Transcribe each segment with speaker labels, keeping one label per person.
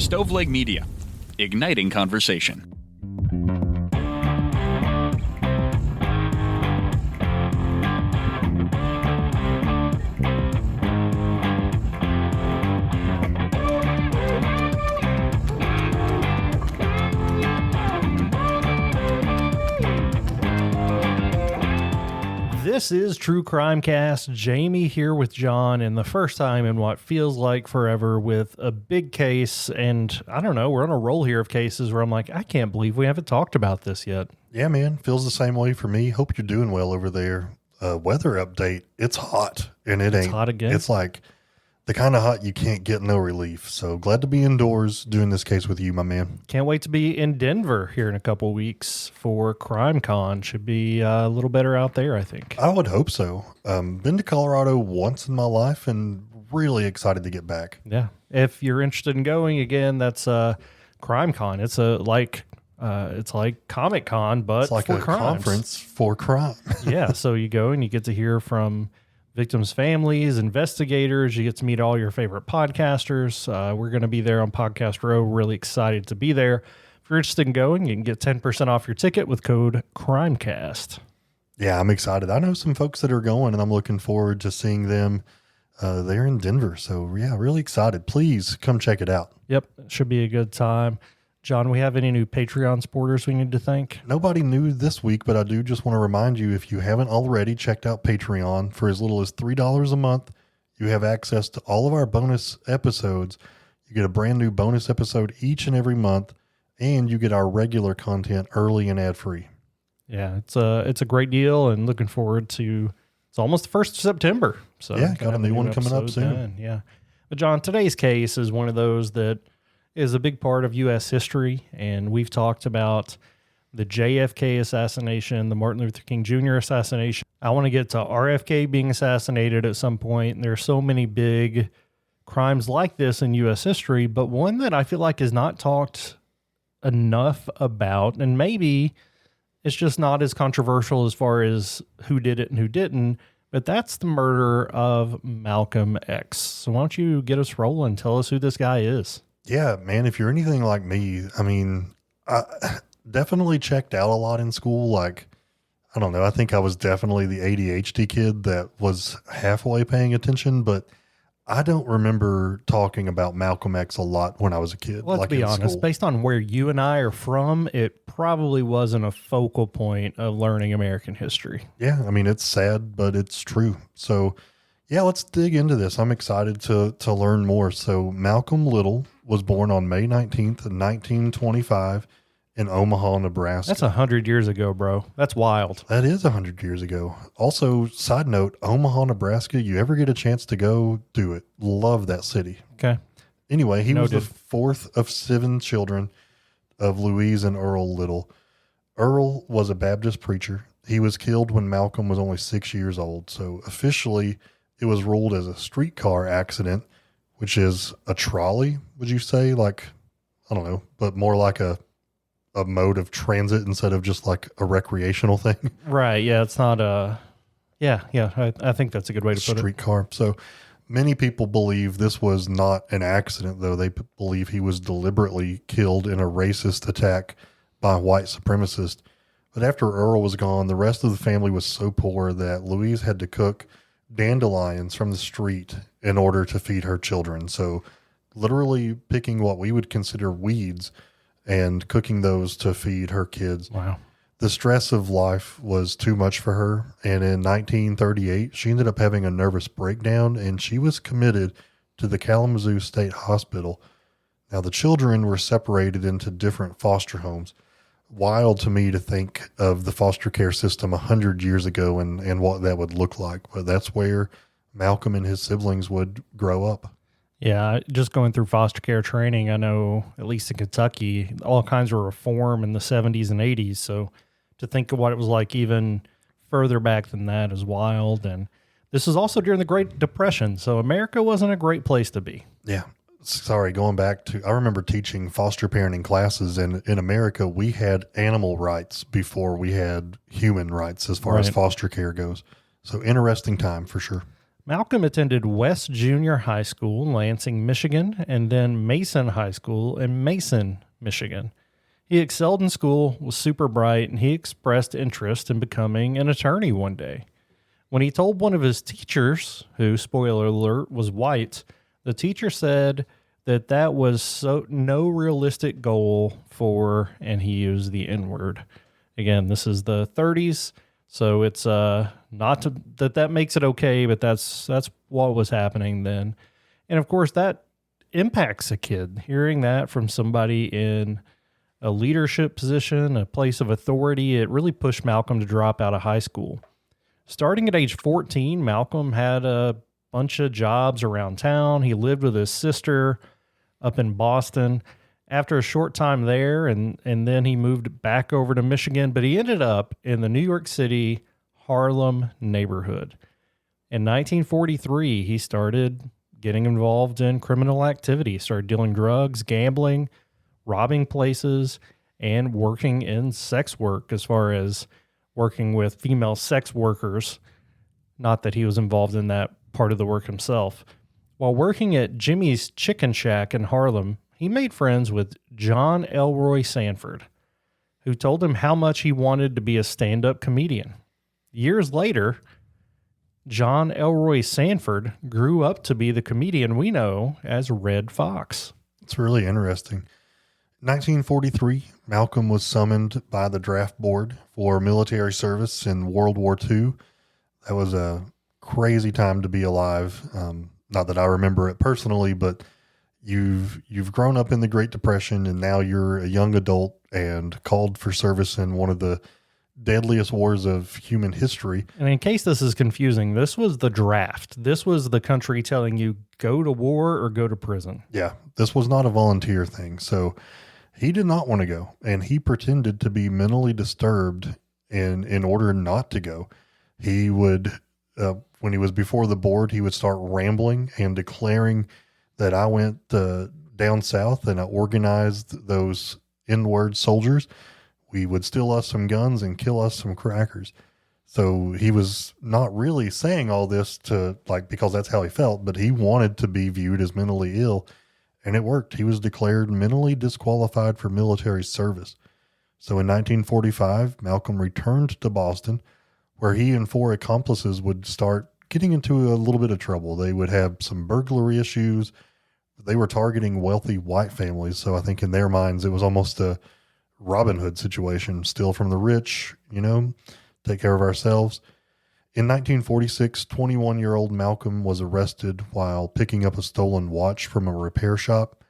Speaker 1: Stoveleg Media, igniting conversation.
Speaker 2: This is True Crime Cast. Jamie here with John, and the first time in what feels like forever with a big case. And I don't know, we're on a roll here of cases where I'm like, I can't believe we haven't talked about this yet.
Speaker 3: Yeah, man. Feels the same way for me. Hope you're doing well over there. Weather update. It's hot, and it's
Speaker 2: hot again.
Speaker 3: It's like the kind of hot you can't get no relief. So glad to be indoors doing this case with you, my man.
Speaker 2: Can't wait to be in Denver here in a couple weeks for Crime Con. Should be a little better out there, I think.
Speaker 3: I would hope so. Been to Colorado once in my life and really excited to get back.
Speaker 2: Yeah. If you're interested in going again, that's Crime Con. It's like Comic Con, but
Speaker 3: it's like
Speaker 2: for
Speaker 3: a
Speaker 2: crimes.
Speaker 3: Conference for crime.
Speaker 2: Yeah. So you go and you get to hear from victims' families, investigators. You get to meet all your favorite podcasters. We're going to be there on Podcast Row. Really excited to be there. If you're interested in going, you can get 10% off your ticket with code CRIMECAST.
Speaker 3: Yeah, I'm excited. I know some folks that are going, and I'm looking forward to seeing them there in Denver. So, yeah, really excited. Please come check it out.
Speaker 2: Yep, it should be a good time. John, we have any new Patreon supporters we need to thank?
Speaker 3: Nobody new this week, but I do just want to remind you, if you haven't already checked out Patreon, for as little as $3 a month, you have access to all of our bonus episodes. You get a brand new bonus episode each and every month, and you get our regular content early and ad-free.
Speaker 2: Yeah, it's a great deal, and looking forward to, it's almost the 1st of September. So
Speaker 3: yeah, got a new one coming up soon.
Speaker 2: Then, yeah. But John, today's case is one of those that is a big part of U.S. history, and we've talked about the JFK assassination, the Martin Luther King Jr. assassination. I want to get to RFK being assassinated at some point, and there are so many big crimes like this in U.S. history, but one that I feel like is not talked enough about, and maybe it's just not as controversial as far as who did it and who didn't, but that's the murder of Malcolm X. So why don't you get us rolling? Tell us who this guy is.
Speaker 3: Yeah, man, if you're anything like me, I mean, I definitely checked out a lot in school. Like, I don't know, I think I was definitely the ADHD kid that was halfway paying attention, but I don't remember talking about Malcolm X a lot when I was a kid.
Speaker 2: Let's be honest,
Speaker 3: school.
Speaker 2: Based on where you and I are from, it probably wasn't a focal point of learning American history.
Speaker 3: Yeah, I mean, it's sad, but it's true. So, yeah, let's dig into this. I'm excited to learn more. So Malcolm Little was born on May 19th, 1925 in Omaha, Nebraska.
Speaker 2: That's 100 years ago, bro. That's wild.
Speaker 3: That is 100 years ago. Also, side note, Omaha, Nebraska, you ever get a chance to go, do it. Love that city.
Speaker 2: Okay.
Speaker 3: Anyway, he was the fourth of 7 children of Louise and Earl Little. Earl was a Baptist preacher. He was killed when Malcolm was only 6 years old. So officially, it was ruled as a streetcar accident, which is a trolley, would you say? Like, I don't know, but more like a mode of transit instead of just like a recreational thing.
Speaker 2: Right. Yeah. It's not a, I think that's a good way to put it.
Speaker 3: Streetcar. So many people believe this was not an accident, though. They believe he was deliberately killed in a racist attack by white supremacists. But after Earl was gone, the rest of the family was so poor that Louise had to cook dandelions from the street in order to feed her children. So literally picking what we would consider weeds and cooking those to feed her kids.
Speaker 2: Wow.
Speaker 3: The stress of life was too much for her. And in 1938, she ended up having a nervous breakdown, and she was committed to the Kalamazoo State Hospital. Now, the children were separated into different foster homes. Wild to me to think of the foster care system 100 years ago and what that would look like. But that's where Malcolm and his siblings would grow up.
Speaker 2: Yeah, just going through foster care training, I know, at least in Kentucky, all kinds of reform in the 70s and 80s. So to think of what it was like even further back than that is wild. And this is also during the Great Depression, so America wasn't a great place to be.
Speaker 3: Yeah. Sorry, going back to, I remember teaching foster parenting classes, and in America, we had animal rights before we had human rights as far as foster care goes. So interesting time for sure.
Speaker 2: Malcolm attended West Junior High School in Lansing, Michigan, and then Mason High School in Mason, Michigan. He excelled in school, was super bright, and he expressed interest in becoming an attorney one day. When he told one of his teachers, who, spoiler alert, was white, the teacher said that was no realistic goal for, and he used the N-word. Again, this is the 30s, so it's not that makes it okay, but that's what was happening then. And of course, that impacts a kid. Hearing that from somebody in a leadership position, a place of authority, it really pushed Malcolm to drop out of high school. Starting at age 14, Malcolm had a bunch of jobs around town. He lived with his sister up in Boston. After a short time there, and then he moved back over to Michigan, but he ended up in the New York City Harlem neighborhood. In 1943, he started getting involved in criminal activity, started dealing drugs, gambling, robbing places, and working in sex work, as far as working with female sex workers. Not that he was involved in that part of the work himself. While working at Jimmy's Chicken Shack in Harlem, he made friends with John Elroy Sanford, who told him how much he wanted to be a stand-up comedian. Years later, John Elroy Sanford grew up to be the comedian we know as Red Fox.
Speaker 3: It's really interesting. 1943, Malcolm was summoned by the draft board for military service in World War II. That was a crazy time to be alive. Not that I remember it personally, but you've grown up in the Great Depression, and now you're a young adult and called for service in one of the deadliest wars of human history.
Speaker 2: And in case this is confusing, this was the draft. This was the country telling you go to war or go to prison.
Speaker 3: Yeah, this was not a volunteer thing. So he did not want to go, and he pretended to be mentally disturbed in order not to go. He would, when he was before the board, he would start rambling and declaring that I went down south and I organized those N-word soldiers. We would steal us some guns and kill us some crackers. So he was not really saying all this because that's how he felt, but he wanted to be viewed as mentally ill, and it worked. He was declared mentally disqualified for military service. So in 1945, Malcolm returned to Boston, where he and 4 accomplices would start getting into a little bit of trouble. They would have some burglary issues. They were targeting wealthy white families. So I think in their minds, it was almost a Robin Hood situation, steal from the rich, take care of ourselves. In 1946, 21-year-old Malcolm was arrested while picking up a stolen watch from a repair shop.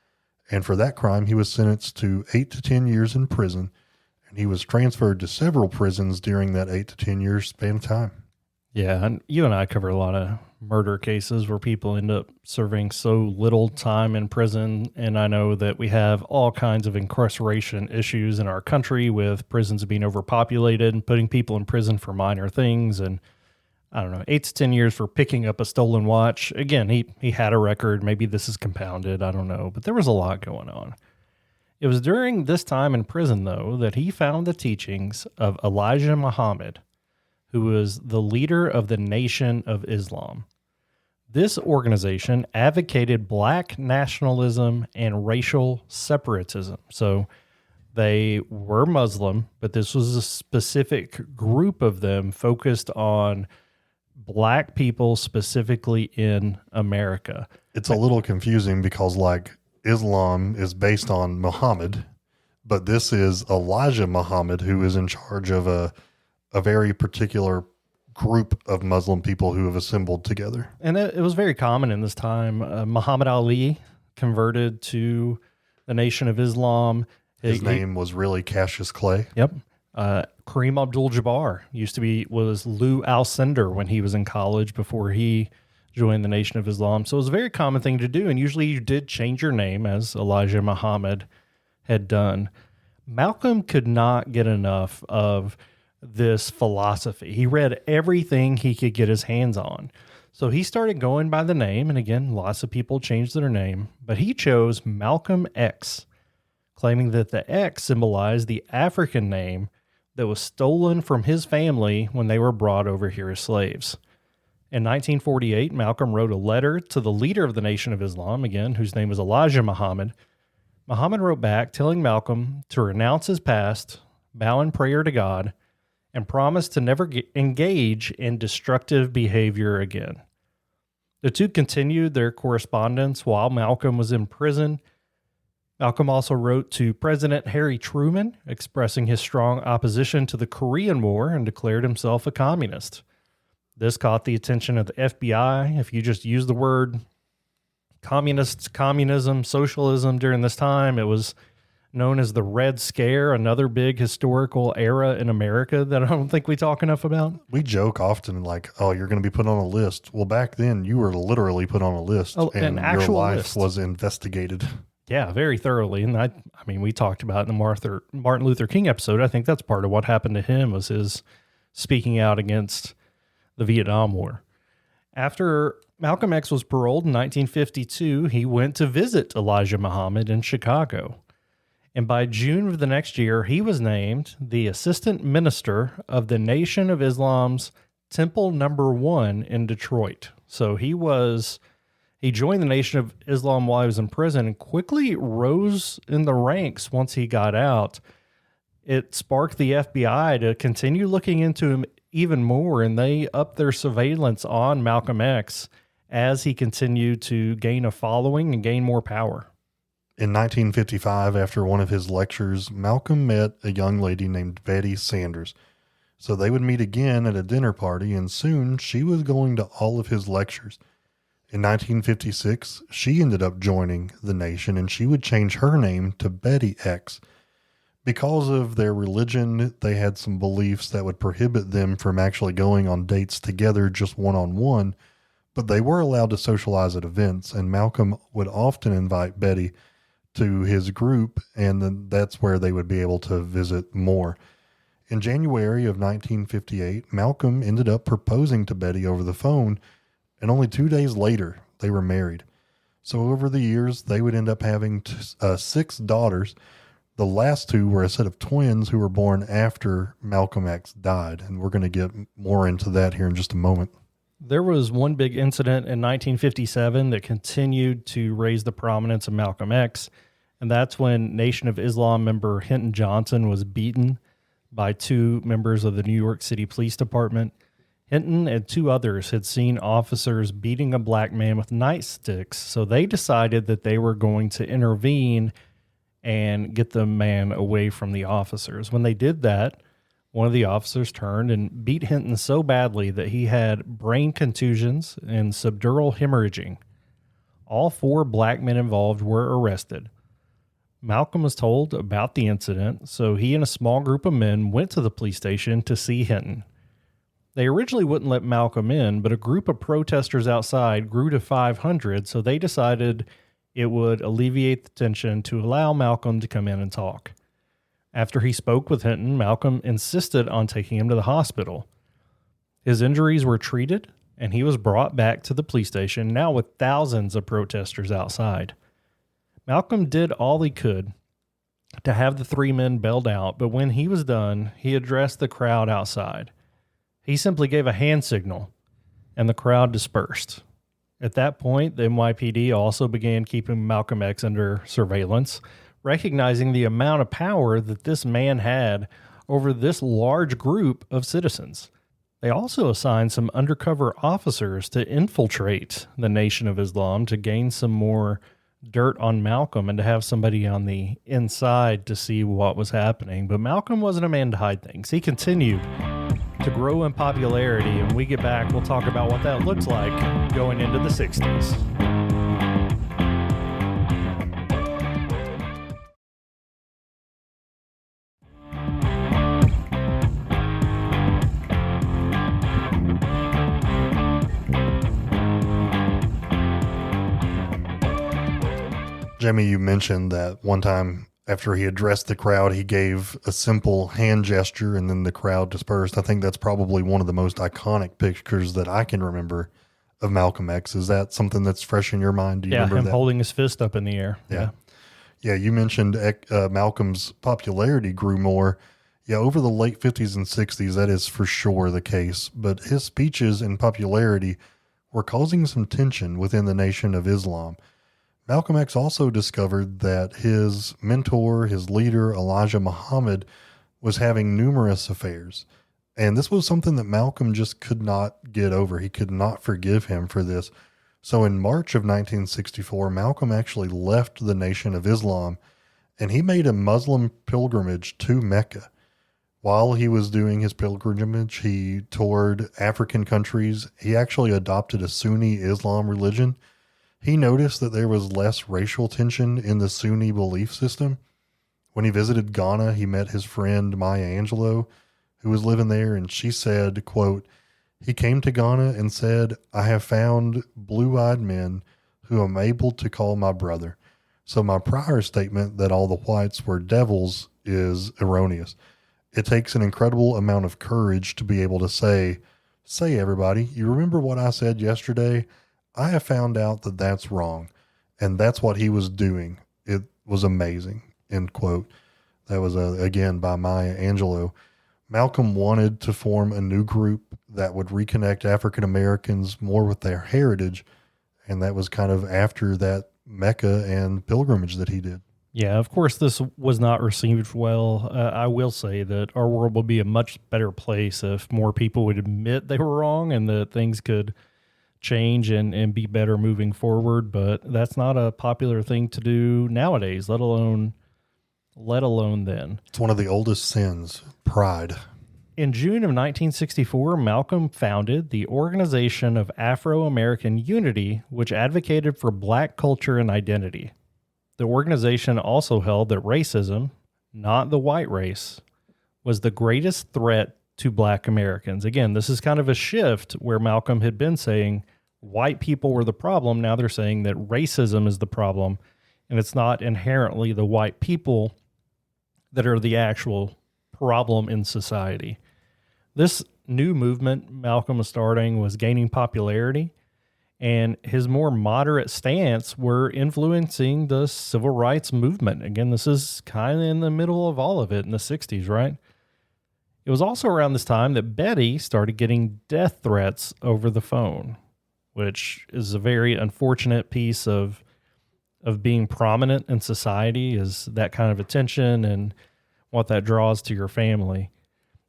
Speaker 3: And for that crime, he was sentenced to 8 to 10 years in prison. And he was transferred to several prisons during that 8 to 10 years span of time.
Speaker 2: Yeah, and you and I cover a lot of murder cases where people end up serving so little time in prison. And I know that we have all kinds of incarceration issues in our country, with prisons being overpopulated and putting people in prison for minor things. And I don't know, 8 to 10 years for picking up a stolen watch. Again, he had a record. Maybe this is compounded. I don't know. But there was a lot going on. It was during this time in prison, though, that he found the teachings of Elijah Muhammad, who was the leader of the Nation of Islam. This organization advocated black nationalism and racial separatism. So they were Muslim, but this was a specific group of them focused on black people, specifically in America.
Speaker 3: It's a little confusing because Islam is based on Muhammad, but this is Elijah Muhammad, who is in charge of a very particular group of Muslim people who have assembled together.
Speaker 2: And it was very common in this time. Muhammad Ali converted to the Nation of Islam.
Speaker 3: His name was really Cassius Clay.
Speaker 2: Yep. Kareem Abdul-Jabbar was Lou Alcindor when he was in college before he joined the Nation of Islam. So it was a very common thing to do. And usually you did change your name, as Elijah Muhammad had done. Malcolm could not get enough of this philosophy. He read everything he could get his hands on. So he started going by the name, and again, lots of people changed their name, but he chose Malcolm X, claiming that the X symbolized the African name that was stolen from his family when they were brought over here as slaves. In 1948, Malcolm wrote a letter to the leader of the Nation of Islam, again, whose name was Elijah Muhammad. Muhammad wrote back telling Malcolm to renounce his past, bow in prayer to God, and promise to never engage in destructive behavior again. The two continued their correspondence while Malcolm was in prison. Malcolm also wrote to President Harry Truman, expressing his strong opposition to the Korean War and declared himself a communist. This caught the attention of the FBI. If you just use the word communists, communism, socialism during this time, it was known as the Red Scare, another big historical era in America that I don't think we talk enough about.
Speaker 3: We joke often like, oh, you're going to be put on a list. Well, back then you were literally put on a list and your life was investigated.
Speaker 2: Yeah, very thoroughly. And I mean, we talked about in the Martin Luther King episode. I think that's part of what happened to him was his speaking out against the Vietnam War. After Malcolm X was paroled in 1952, he went to visit Elijah Muhammad in Chicago. And by June of the next year, he was named the assistant minister of the Nation of Islam's Temple Number 1 in Detroit. So he joined the Nation of Islam while he was in prison and quickly rose in the ranks once he got out. It sparked the FBI to continue looking into him even more, and they upped their surveillance on Malcolm X as he continued to gain a following and gain more power.
Speaker 3: In 1955, after one of his lectures, Malcolm met a young lady named Betty Sanders. So they would meet again at a dinner party, and soon she was going to all of his lectures. In 1956, she ended up joining the Nation, and she would change her name to Betty X. Because of their religion, they had some beliefs that would prohibit them from actually going on dates together just one-on-one, but they were allowed to socialize at events, and Malcolm would often invite Betty to his group, and then that's where they would be able to visit more. In January of 1958, Malcolm ended up proposing to Betty over the phone, and only 2 days later, they were married. So over the years, they would end up having 6 daughters. The last 2 were a set of twins who were born after Malcolm X died, and we're going to get more into that here in just a moment.
Speaker 2: There was one big incident in 1957 that continued to raise the prominence of Malcolm X, and that's when Nation of Islam member Hinton Johnson was beaten by 2 members of the New York City Police Department. Hinton and 2 others had seen officers beating a black man with nightsticks, so they decided that they were going to intervene and get the man away from the officers. When they did that, one of the officers turned and beat Hinton so badly that he had brain contusions and subdural hemorrhaging. All 4 black men involved were arrested. Malcolm was told about the incident, so he and a small group of men went to the police station to see Hinton. They originally wouldn't let Malcolm in, but a group of protesters outside grew to 500, so they decided it would alleviate the tension to allow Malcolm to come in and talk. After he spoke with Hinton, Malcolm insisted on taking him to the hospital. His injuries were treated, and he was brought back to the police station, now with thousands of protesters outside. Malcolm did all he could to have the 3 men bailed out, but when he was done, he addressed the crowd outside. He simply gave a hand signal, and the crowd dispersed. At that point, the NYPD also began keeping Malcolm X under surveillance, recognizing the amount of power that this man had over this large group of citizens. They also assigned some undercover officers to infiltrate the Nation of Islam to gain some more dirt on Malcolm and to have somebody on the inside to see what was happening. But Malcolm wasn't a man to hide things. He continued to grow in popularity, and when we get back, we'll talk about what that looks like going into the 60s.
Speaker 3: Jamie, you mentioned that one time after he addressed the crowd, he gave a simple hand gesture and then the crowd dispersed. I think that's probably one of the most iconic pictures that I can remember of Malcolm X. Is that something that's fresh in your mind? Do you remember
Speaker 2: him
Speaker 3: that?
Speaker 2: Holding his fist up in the air.
Speaker 3: Yeah, you mentioned Malcolm's popularity grew more. Yeah, over the late 50s and 60s, that is for sure the case. But his speeches and popularity were causing some tension within the Nation of Islam. Malcolm X also discovered that his mentor, his leader, Elijah Muhammad, was having numerous affairs. And this was something that Malcolm just could not get over. He could not forgive him for this. So in March of 1964, Malcolm actually left the Nation of Islam and he made a Muslim pilgrimage to Mecca. While he was doing his pilgrimage, he toured African countries. He actually adopted a Sunni Islam religion. He noticed that there was less racial tension in the Sunni belief system. When he visited Ghana, he met his friend Maya Angelou, who was living there, and she said, quote, "He came to Ghana and said, 'I have found blue-eyed men who I'm able to call my brother. So my prior statement that all the whites were devils is erroneous. It takes an incredible amount of courage to be able to say everybody, you remember what I said yesterday? I have found out that that's wrong.'" And that's what he was doing. It was amazing, end quote. That was, again, by Maya Angelou. Malcolm wanted to form a new group that would reconnect African Americans more with their heritage. And that was kind of after that Mecca and pilgrimage that he did.
Speaker 2: Yeah, of course, this was not received well. I will say that our world would be a much better place if more people would admit they were wrong and that things could change and be better moving forward. But that's not a popular thing to do nowadays, let alone then.
Speaker 3: It's one of the oldest sins, pride.
Speaker 2: In June of 1964, Malcolm founded the Organization of Afro-American Unity, which advocated for black culture and identity. The organization also held that racism, not the white race, was the greatest threat to black Americans. Again, this is kind of a shift where Malcolm had been saying white people were the problem. Now they're saying that racism is the problem, and it's not inherently the white people that are the actual problem in society. This new movement Malcolm was starting was gaining popularity, and his more moderate stance were influencing the civil rights movement. Again, this is kind of in the middle of all of it in the 60s, right? It was also around this time that Betty started getting death threats over the phone, which is a very unfortunate piece of being prominent in society, is that kind of attention and what that draws to your family.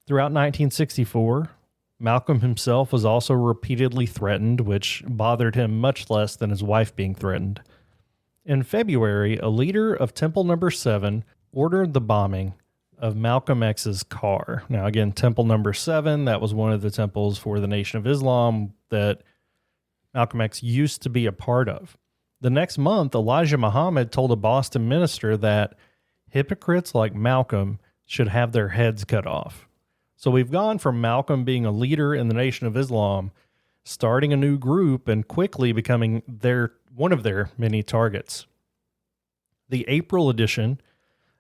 Speaker 2: Throughout 1964, Malcolm himself was also repeatedly threatened, which bothered him much less than his wife being threatened. In February, a leader of Temple Number 7 ordered the bombing of Malcolm X's car. Now, again, Temple Number 7, that was one of the temples for the Nation of Islam that Malcolm X used to be a part of. The next month, Elijah Muhammad told a Boston minister that hypocrites like Malcolm should have their heads cut off. So we've gone from Malcolm being a leader in the Nation of Islam, starting a new group, and quickly becoming one of their many targets. The April edition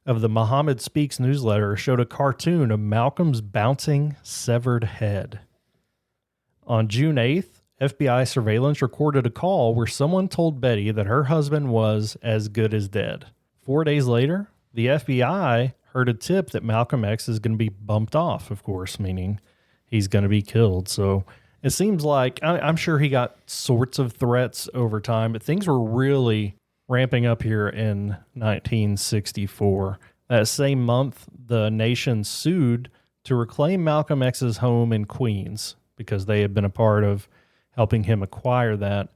Speaker 2: of the Muhammad Speaks newsletter showed a cartoon of Malcolm's bouncing severed head. On June 8th, FBI surveillance recorded a call where someone told Betty that her husband was as good as dead. 4 days later, the FBI heard a tip that Malcolm X is going to be bumped off, of course, meaning he's going to be killed. So it seems like, I'm sure he got sorts of threats over time, but things were really ramping up here in 1964. That same month, the nation sued to reclaim Malcolm X's home in Queens because they had been a part of helping him acquire that.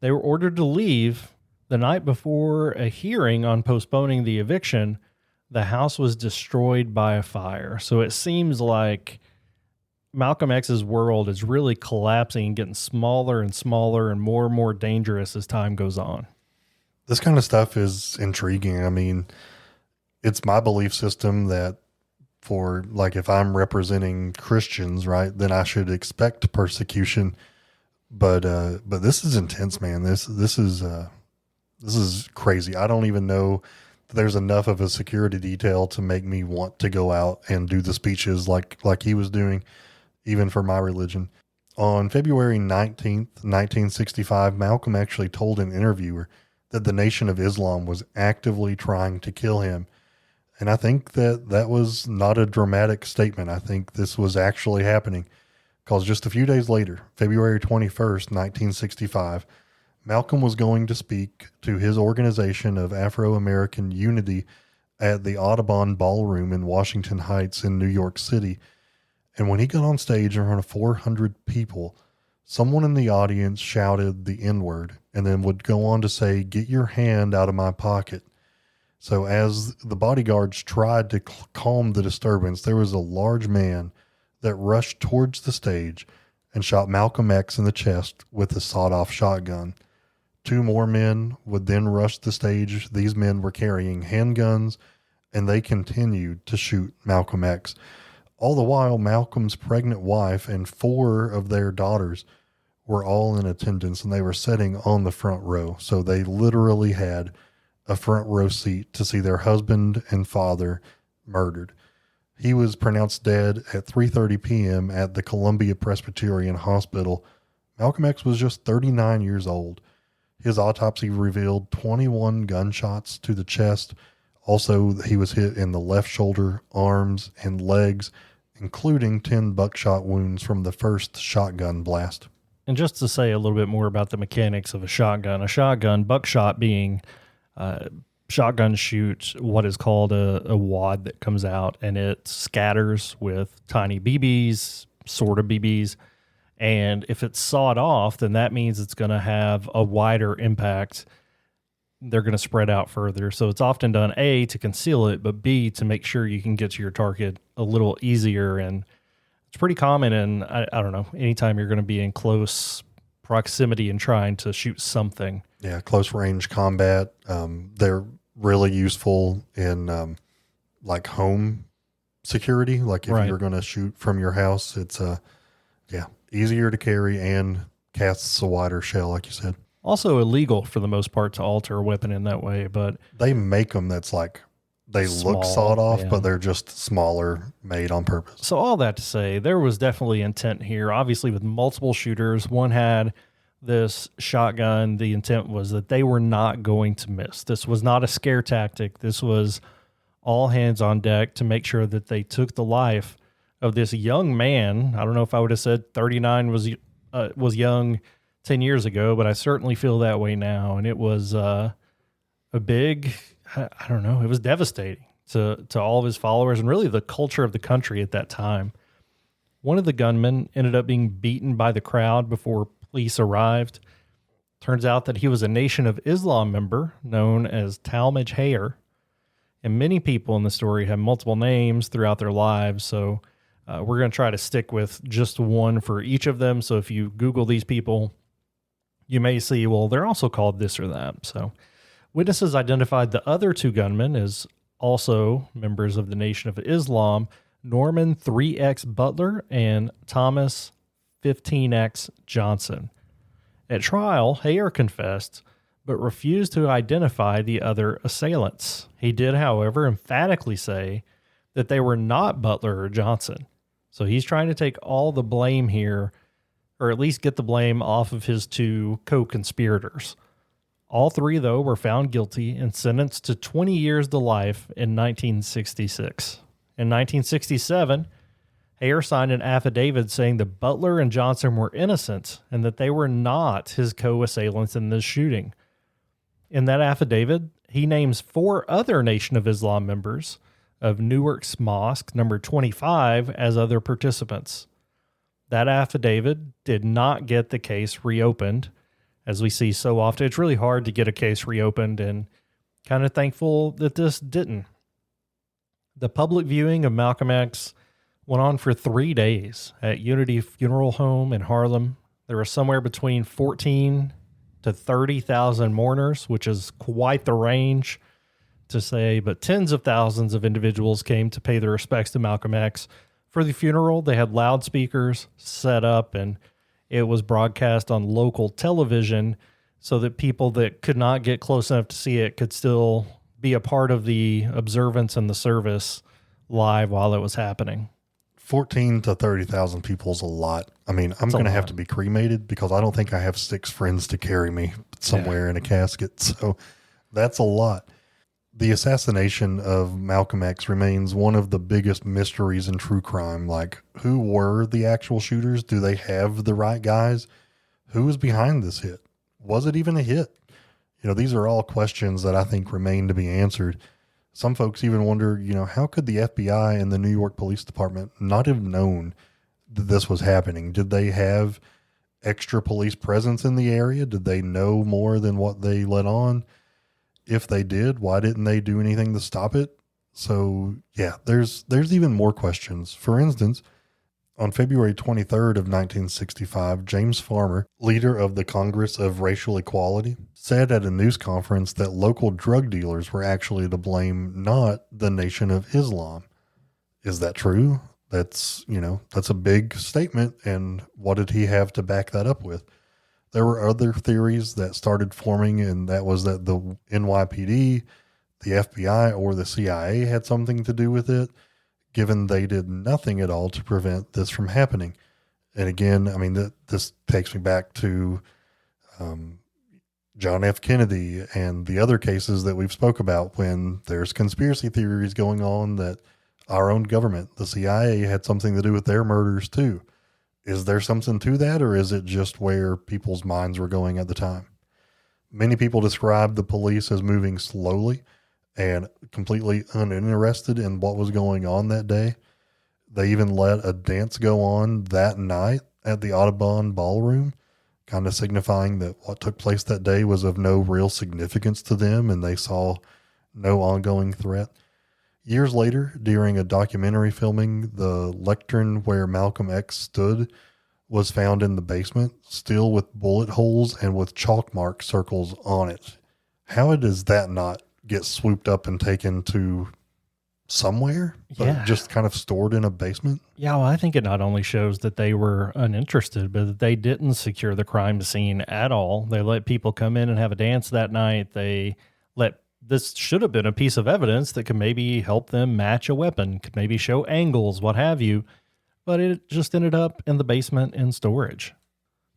Speaker 2: They were ordered to leave the night before a hearing on postponing the eviction. The house was destroyed by a fire. So it seems like Malcolm X's world is really collapsing and getting smaller and smaller and more dangerous as time goes on.
Speaker 3: This kind of stuff is intriguing. I mean, it's my belief system that for, like, if I'm representing Christians, right, then I should expect persecution. But this is intense, man. This is crazy. I don't even know that there's enough of a security detail to make me want to go out and do the speeches like he was doing, even for my religion. On February 19th, 1965, Malcolm actually told an interviewer that the Nation of Islam was actively trying to kill him. And I think that was not a dramatic statement. I think this was actually happening because just a few days later, February 21st, 1965, Malcolm was going to speak to his organization of Afro-American Unity at the Audubon Ballroom in Washington Heights in New York City. And when he got on stage in front of 400 people, someone in the audience shouted the N-word and then would go on to say, "Get your hand out of my pocket." So as the bodyguards tried to calm the disturbance, there was a large man that rushed towards the stage and shot Malcolm X in the chest with a sawed-off shotgun. 2 more men would then rush the stage. These men were carrying handguns, and they continued to shoot Malcolm X. All the while, Malcolm's pregnant wife and 4 of their daughters were all in attendance, and they were sitting on the front row. So they literally had a front row seat to see their husband and father murdered. He was pronounced dead at 3:30 p.m. at the Columbia Presbyterian Hospital. Malcolm X was just 39 years old. His autopsy revealed 21 gunshots to the chest. Also, he was hit in the left shoulder, arms, and legs, including 10 buckshot wounds from the first shotgun blast.
Speaker 2: And just to say a little bit more about the mechanics of a shotgun, buckshot being shotgun shoot what is called a wad that comes out, and it scatters with tiny BBs, sort of BBs. And if it's sawed off, then that means it's going to have a wider impact. They're going to spread out further. So it's often done, A, to conceal it, but B, to make sure you can get to your target a little easier. And it's pretty common. And I don't know, anytime you're going to be in close proximity and trying to shoot something.
Speaker 3: Yeah, close range combat. They're really useful in like home security. Like if you're going to shoot from your house, it's easier to carry and casts a wider shell, like you said.
Speaker 2: Also illegal for the most part to alter a weapon in that way, but
Speaker 3: they make them that's like they
Speaker 2: small,
Speaker 3: look sawed off, but they're just smaller, made on purpose.
Speaker 2: So all that to say, there was definitely intent here. Obviously, with multiple shooters, one had this shotgun. The intent was that they were not going to miss. This was not a scare tactic. This was all hands on deck to make sure that they took the life of this young man. I don't know if I would have said 39 was young 10 years ago, but I certainly feel that way now. And it was a big, I don't know, it was devastating to all of his followers and really the culture of the country at that time. One of the gunmen ended up being beaten by the crowd before police arrived. Turns out that he was a Nation of Islam member known as Talmadge Hayer. And many people in the story have multiple names throughout their lives, so we're going to try to stick with just one for each of them. So if you Google these people, you may see, well, they're also called this or that. So witnesses identified the other 2 gunmen as also members of the Nation of Islam, Norman 3X Butler and Thomas 15X Johnson. At trial, Hayer confessed, but refused to identify the other assailants. He did, however, emphatically say that they were not Butler or Johnson. So he's trying to take all the blame here, or at least get the blame off of his 2 co-conspirators. All 3, though, were found guilty and sentenced to 20 years to life in 1966. In 1967, Hayer signed an affidavit saying that Butler and Johnson were innocent and that they were not his co-assailants in this shooting. In that affidavit, he names 4 other Nation of Islam members of Newark's Mosque, number 25, as other participants. That affidavit did not get the case reopened. As we see so often, it's really hard to get a case reopened, and kind of thankful that this didn't. The public viewing of Malcolm X went on for 3 days at Unity Funeral Home in Harlem. There were somewhere between 14 to 30,000 mourners, which is quite the range to say, but tens of thousands of individuals came to pay their respects to Malcolm X. For the funeral, they had loudspeakers set up, and it was broadcast on local television so that people that could not get close enough to see it could still be a part of the observance and the service live while it was happening.
Speaker 3: 14 to 30,000 people is a lot. I mean, I'm going to have to be cremated because I don't think I have 6 friends to carry me somewhere in a casket. So that's a lot. The assassination of Malcolm X remains one of the biggest mysteries in true crime. Like, who were the actual shooters? Do they have the right guys? Who was behind this hit? Was it even a hit? These are all questions that I think remain to be answered. Some folks even wonder, how could the FBI and the New York Police Department not have known that this was happening? Did they have extra police presence in the area? Did they know more than what they let on? If they did, why didn't they do anything to stop it? So yeah, there's even more questions. For instance, on February 23rd of 1965, James Farmer, leader of the Congress of Racial Equality, said at a news conference that local drug dealers were actually to blame, not the Nation of Islam. Is that true? That's a big statement. And what did he have to back that up with? There were other theories that started forming, and that was that the NYPD, the FBI, or the CIA had something to do with it, given they did nothing at all to prevent this from happening. And again, this takes me back to John F. Kennedy and the other cases that we've spoke about, when there's conspiracy theories going on that our own government, the CIA, had something to do with their murders too. Is there something to that, or is it just where people's minds were going at the time? Many people describe the police as moving slowly and completely uninterested in what was going on that day. They even let a dance go on that night at the Audubon Ballroom, kind of signifying that what took place that day was of no real significance to them, and they saw no ongoing threat. Years later, during a documentary filming, the lectern where Malcolm X stood was found in the basement, still with bullet holes and with chalk mark circles on it. How does that not get swooped up and taken to somewhere, but just kind of stored in a basement?
Speaker 2: Yeah, well, I think it not only shows that they were uninterested, but that they didn't secure the crime scene at all. They let people come in and have a dance that night. This should have been a piece of evidence that could maybe help them match a weapon, could maybe show angles, what have you, but it just ended up in the basement in storage.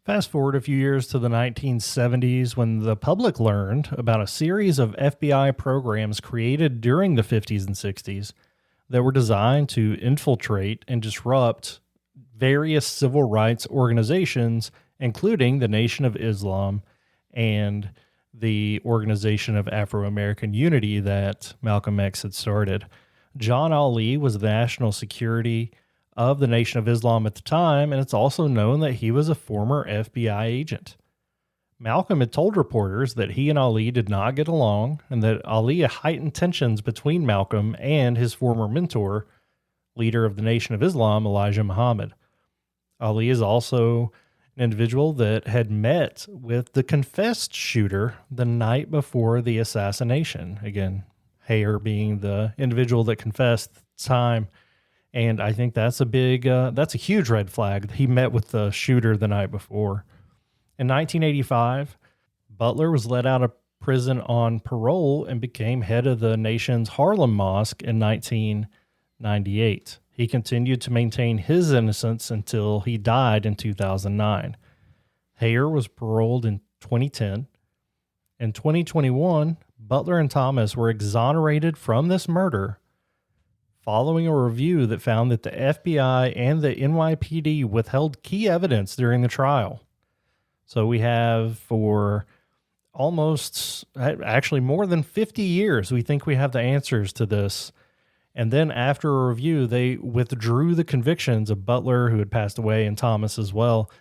Speaker 2: Fast forward a few years to the 1970s, when the public learned about a series of FBI programs created during the 50s and 60s that were designed to infiltrate and disrupt various civil rights organizations, including the Nation of Islam and the Organization of Afro-American Unity that Malcolm X had started. John Ali was the national security of the Nation of Islam at the time, and it's also known that he was a former FBI agent. Malcolm had told reporters that he and Ali did not get along, and that Ali heightened tensions between Malcolm and his former mentor, leader of the Nation of Islam, Elijah Muhammad. Ali is also an individual that had met with the confessed shooter the night before the assassination. Again, Hayer being the individual that confessed at the time. And I think that's a huge red flag. He met with the shooter the night before. In 1985, Butler was let out of prison on parole and became head of the nation's Harlem Mosque in 1998. He continued to maintain his innocence until he died in 2009. Hayer was paroled in 2010. In 2021, Butler and Thomas were exonerated from this murder following a review that found that the FBI and the NYPD withheld key evidence during the trial. So we have, for actually more than 50 years, we think we have the answers to this. And then after a review, they withdrew the convictions of Butler, who had passed away, and Thomas as well.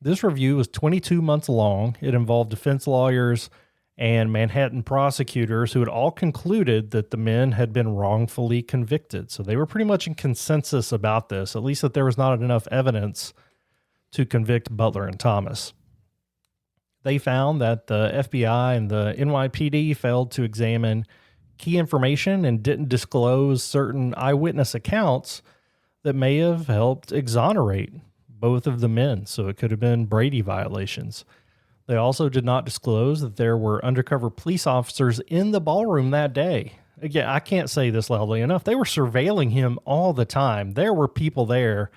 Speaker 2: This review was 22 months long. It involved defense lawyers and Manhattan prosecutors who had all concluded that the men had been wrongfully convicted. So they were pretty much in consensus about this, at least that there was not enough evidence to convict Butler and Thomas. They found that the FBI and the NYPD failed to examine key information and didn't disclose certain eyewitness accounts that may have helped exonerate both of the men. So it could have been Brady violations. They also did not disclose that there were undercover police officers in the ballroom that day. Again, I can't say this loudly enough. They were surveilling him all the time. There were people there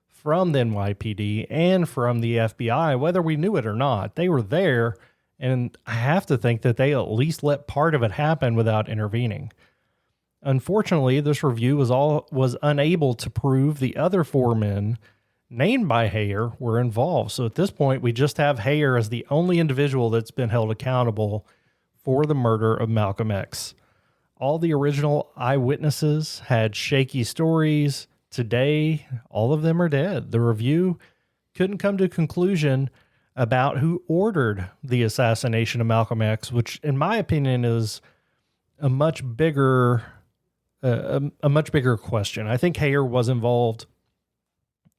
Speaker 2: from the NYPD and from the FBI, whether we knew it or not. They were there, And I have to think that they at least let part of it happen without intervening. Unfortunately, this review was unable to prove the other 4 men named by Hayer were involved. So at this point, we just have Hayer as the only individual that's been held accountable for the murder of Malcolm X. All the original eyewitnesses had shaky stories. Today, all of them are dead. The review couldn't come to a conclusion about who ordered the assassination of Malcolm X, which in my opinion is a much bigger question. I think Hayer was involved.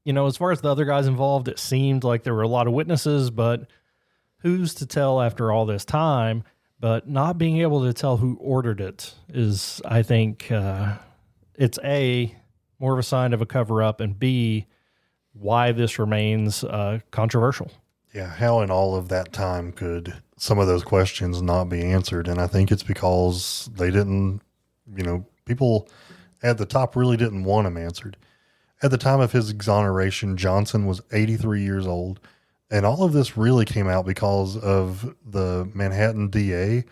Speaker 2: As far as the other guys involved, it seemed like there were a lot of witnesses, but who's to tell after all this time? But not being able to tell who ordered it is, I think, it's A, more of a sign of a cover-up, and B, why this remains controversial.
Speaker 3: Yeah, how in all of that time could some of those questions not be answered? And I think it's because they didn't, people at the top really didn't want them answered. At the time of his exoneration, Johnson was 83 years old. And all of this really came out because of the Manhattan DA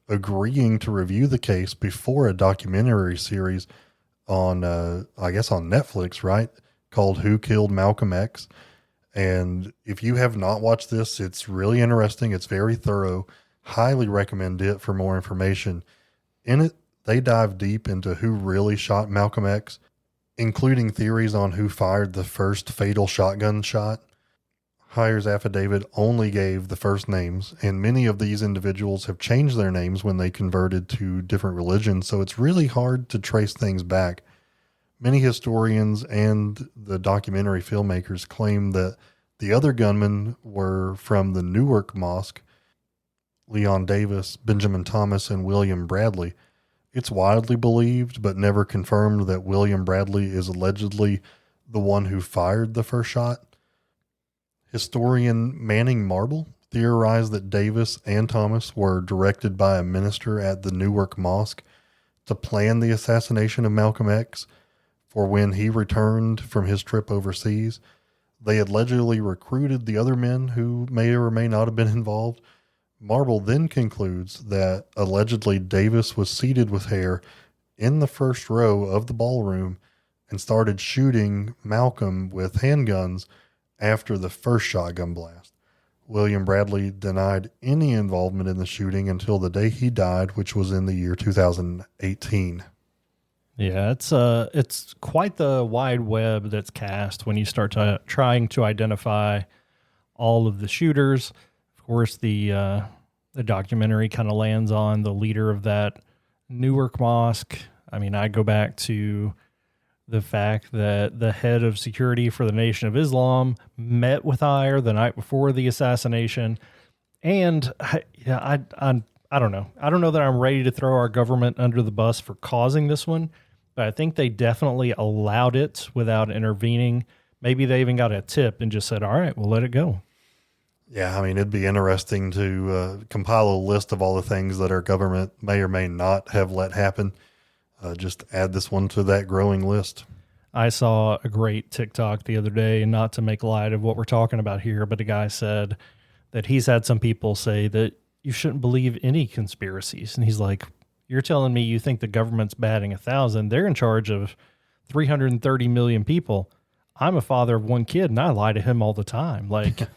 Speaker 3: agreeing to review the case before a documentary series on, on Netflix, right? Called Who Killed Malcolm X. And if you have not watched this, it's really interesting. It's very thorough. Highly recommend it for more information. In it, they dive deep into who really shot Malcolm X, including theories on who fired the first fatal shotgun shot. Hayer's affidavit only gave the first names, and many of these individuals have changed their names when they converted to different religions, so it's really hard to trace things back. Many historians and the documentary filmmakers claim that the other gunmen were from the Newark Mosque: Leon Davis, Benjamin Thomas, and William Bradley. It's widely believed, but never confirmed, that William Bradley is allegedly the one who fired the first shot. Historian Manning Marble theorized that Davis and Thomas were directed by a minister at the Newark Mosque to plan the assassination of Malcolm X for when he returned from his trip overseas. They allegedly recruited the other men who may or may not have been involved. Marble then concludes that allegedly Davis was seated with Hayer in the first row of the ballroom and started shooting Malcolm with handguns after the first shotgun blast. William Bradley denied any involvement in the shooting until the day he died, which was in the year 2018.
Speaker 2: Yeah, it's quite the wide web that's cast when you start trying to identify all of the shooters. Of course, the documentary kind of lands on the leader of that Newark Mosque. I mean, I go back to the fact that the head of security for the Nation of Islam met with Ayer the night before the assassination. And I don't know. I don't know that I'm ready to throw our government under the bus for causing this one, but I think they definitely allowed it without intervening. Maybe they even got a tip and just said, all right, we'll let it go.
Speaker 3: Yeah, I mean, it'd be interesting to compile a list of all the things that our government may or may not have let happen. Just add this one to that growing list.
Speaker 2: I saw a great TikTok the other day, and not to make light of what we're talking about here, but a guy said that he's had some people say that you shouldn't believe any conspiracies. And he's like, you're telling me you think the government's batting 1,000? They're in charge of 330 million people. I'm a father of one kid, and I lie to him all the time. Like,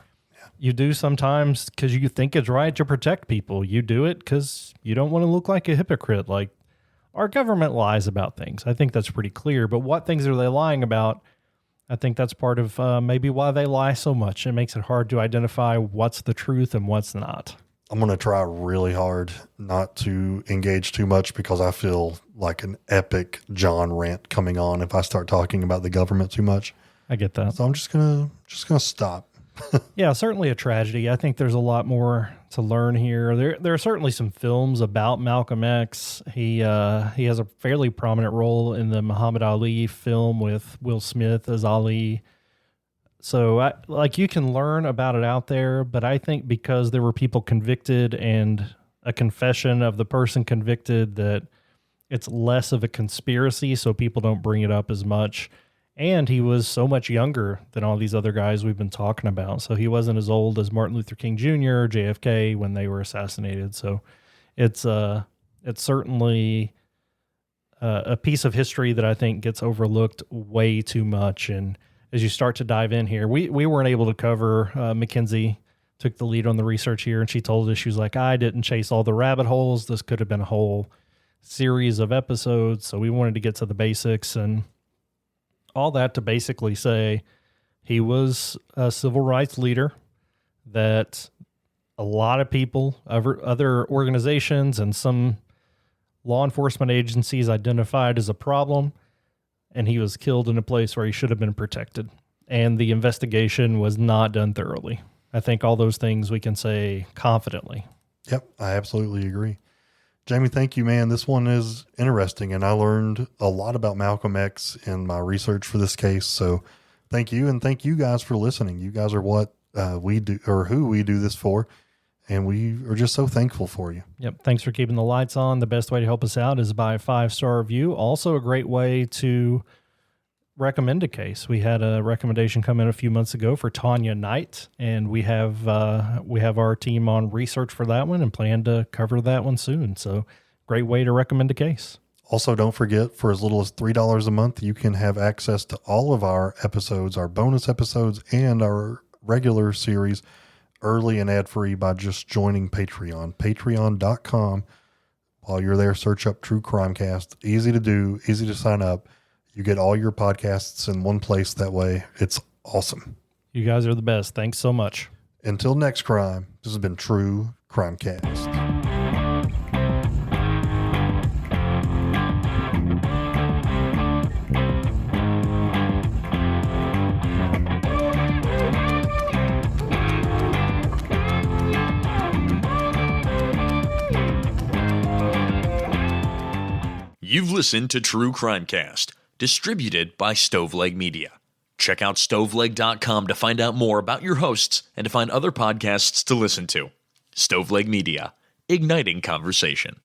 Speaker 2: you do sometimes because you think it's right to protect people. You do it because you don't want to look like a hypocrite. Like, our government lies about things. I think that's pretty clear. But what things are they lying about? I think that's part of maybe why they lie so much. It makes it hard to identify what's the truth and what's not.
Speaker 3: I'm going to try really hard not to engage too much because I feel like an epic John rant coming on if I start talking about the government too much.
Speaker 2: I get that.
Speaker 3: So I'm just gonna stop.
Speaker 2: Yeah, certainly a tragedy. I think there's a lot more to learn here. There are certainly some films about Malcolm X. He has a fairly prominent role in the Muhammad Ali film with Will Smith as Ali. So you can learn about it out there, but I think because there were people convicted and a confession of the person convicted, that it's less of a conspiracy, so people don't bring it up as much. And he was so much younger than all these other guys we've been talking about. So he wasn't as old as Martin Luther King Jr., JFK when they were assassinated. So it's certainly a piece of history that I think gets overlooked way too much. And as you start to dive in here, we weren't able to cover, Mackenzie took the lead on the research here, and she told us, she was like, I didn't chase all the rabbit holes. This could have been a whole series of episodes. So we wanted to get to the basics, and all that to basically say he was a civil rights leader that a lot of people, other organizations, and some law enforcement agencies identified as a problem, and he was killed in a place where he should have been protected. And the investigation was not done thoroughly. I think all those things we can say confidently.
Speaker 3: Yep, I absolutely agree. Jamie, thank you, man. This one is interesting, and I learned a lot about Malcolm X in my research for this case. So thank you, and thank you guys for listening. You guys are what we do, or who we do this for, and we are just so thankful for you.
Speaker 2: Yep, thanks for keeping the lights on. The best way to help us out is by a 5-star review. Also a great way to recommend a case. We had a recommendation come in a few months ago for Tanya Knight, and we have our team on research for that one and plan to cover that one soon. So great way to recommend a case.
Speaker 3: Also, don't forget, for as little as $3 a month, you can have access to all of our episodes, our bonus episodes, and our regular series early and ad-free by just joining Patreon. Patreon.com. While you're there, search up True Crime Cast. Easy to do, easy to sign up. You get all your podcasts in one place that way. It's awesome.
Speaker 2: You guys are the best. Thanks so much.
Speaker 3: Until next crime, this has been True Crime Cast.
Speaker 1: You've listened to True Crime Cast, distributed by Stoveleg Media. Check out stoveleg.com to find out more about your hosts and to find other podcasts to listen to. Stoveleg Media, igniting conversation.